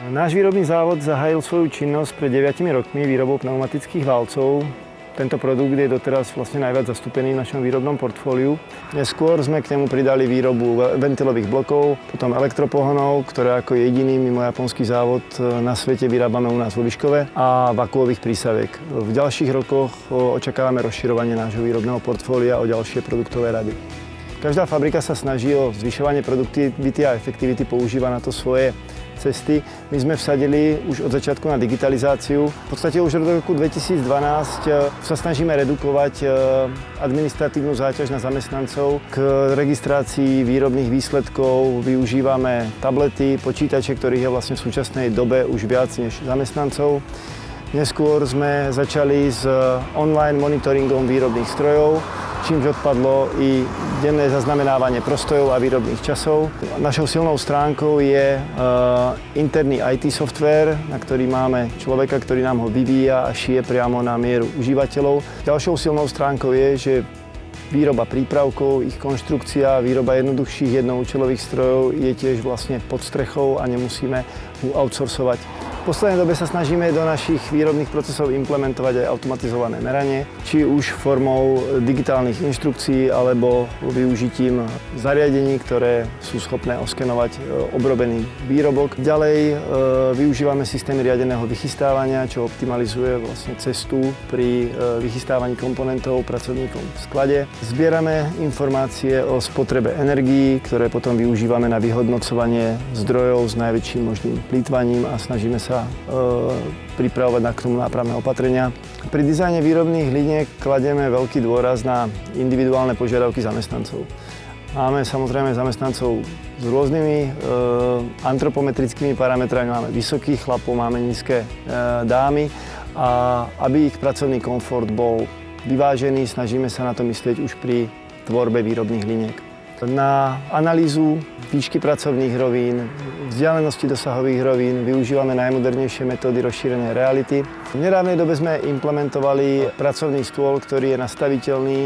Náš výrobný závod zahájil svoju činnosť pred 9 rokmi výrobou pneumatických válcov. Tento produkt je doteraz vlastne najviac zastúpený v našom výrobnom portfóliu. Neskôr sme k nemu pridali výrobu ventilových blokov, potom elektropohonov, ktoré ako jediný mimo japonský závod na svete vyrábame u nás vo Vyškove, a vakuových prísaviek. V ďalších rokoch očakávame rozširovanie nášho výrobného portfólia o ďalšie produktové rady. Každá fabrika sa snaží o zvyšovanie produktivity a efektivity, používa na to svoje cesty. My sme vsadili už od začiatku na digitalizáciu. V podstate už od roku 2012 sa snažíme redukovať administratívnu záťaž na zamestnancov. K registrácii výrobných výsledkov využívame tablety, počítače, ktorých je vlastne v súčasnej dobe už viac než zamestnancov. Neskôr sme začali s online monitoringom výrobných strojov, čímž odpadlo i denné zaznamenávanie prostojov a výrobných časov. Našou silnou stránkou je interný IT software, na ktorý máme človeka, ktorý nám ho vyvíja a šije priamo na mieru užívateľov. Ďalšou silnou stránkou je, že výroba prípravkov, ich konštrukcia, výroba jednoduchších jednoúčelových strojov je tiež vlastne pod strechou a nemusíme ju outsourcovať. V poslednej dobe sa snažíme do našich výrobných procesov implementovať aj automatizované meranie, či už formou digitálnych inštrukcií alebo využitím zariadení, ktoré sú schopné oskenovať obrobený výrobok. Ďalej využívame systémy riadeného vychystávania, čo optimalizuje vlastne cestu pri vychystávaní komponentov pracovníkom v sklade. Zbierame informácie o spotrebe energií, ktoré potom využívame na vyhodnocovanie zdrojov s najväčším možným plýtvaním a snažíme sa pripravovať na k tomu nápravné opatrenia. Pri dizajne výrobných liniek kladieme veľký dôraz na individuálne požiadavky zamestnancov. Máme samozrejme zamestnancov s rôznymi antropometrickými parametrami. Máme vysokých chlapov, máme nízke dámy a aby ich pracovný komfort bol vyvážený, snažíme sa na to myslieť už pri tvorbe výrobných liniek. Na analýzu výšky pracovných rovín, vzdialenosti dosahových rovín využívame najmodernejšie metódy rozšírenej reality. V nedávnej dobe sme implementovali pracovný stôl, ktorý je nastaviteľný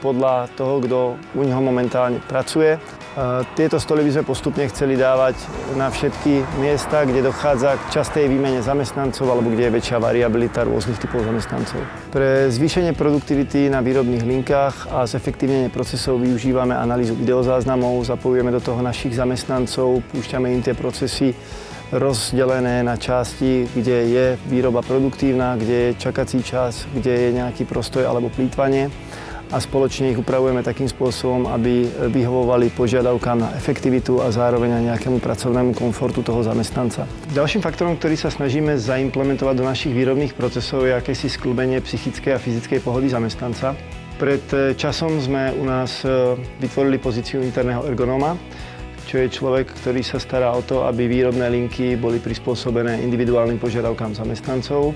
podľa toho, kto u neho momentálne pracuje. Tieto stoly by sme postupne chceli dávať na všetky miesta, kde dochádza k častej výmene zamestnancov alebo kde je väčšia variabilita rôznych typov zamestnancov. Pre zvýšenie produktivity na výrobných linkách a zefektívnenie procesov využívame analýzu videozáznamov, zapojujeme do toho našich zamestnancov, púšťame im tie procesy rozdelené na časti, kde je výroba produktívna, kde je čakací čas, kde je nejaký prostoj alebo plýtvanie, a spoločne ich upravujeme takým spôsobom, aby vyhovovali požiadavkám na efektivitu a zároveň aj nejakému pracovnému komfortu toho zamestnanca. Ďalším faktorom, ktorý sa snažíme zaimplementovať do našich výrobných procesov, je akési skĺbenie psychickej a fyzickej pohody zamestnanca. Pred časom sme u nás vytvorili pozíciu interného ergonóma, čo je človek, ktorý sa stará o to, aby výrobné linky boli prispôsobené individuálnym požiadavkám zamestnancov.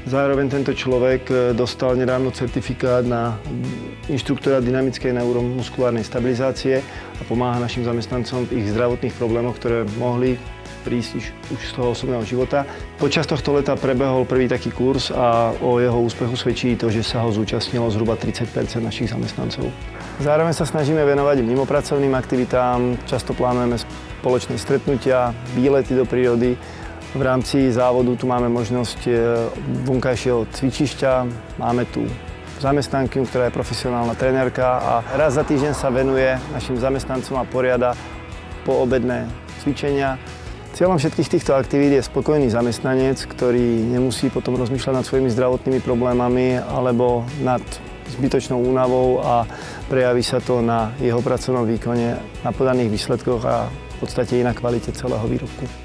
Zároveň tento človek dostal nedávno certifikát na inštruktora dynamickej neuromuskulárnej stabilizácie a pomáha našim zamestnancom v ich zdravotných problémoch, ktoré mohli prísť už z toho osobného života. Počas tohto leta prebehol prvý taký kurz a o jeho úspechu svedčí to, že sa ho zúčastnilo zhruba 30% našich zamestnancov. Zároveň sa snažíme venovať mimopracovným aktivitám, často plánujeme spoločné stretnutia, výlety do prírody. V rámci závodu tu máme možnosť vonkajšieho cvičišťa, máme tu zamestnankyňu, ktorá je profesionálna trénerka a raz za týždeň sa venuje našim zamestnancom a poriada poobedné cvičenia. Cieľom všetkých týchto aktivít je spokojný zamestnanec, ktorý nemusí potom rozmýšľať nad svojimi zdravotnými problémami alebo nad zbytočnou únavou a prejaví sa to na jeho pracovnom výkone, na podaných výsledkoch a v podstate i na kvalite celého výrobku.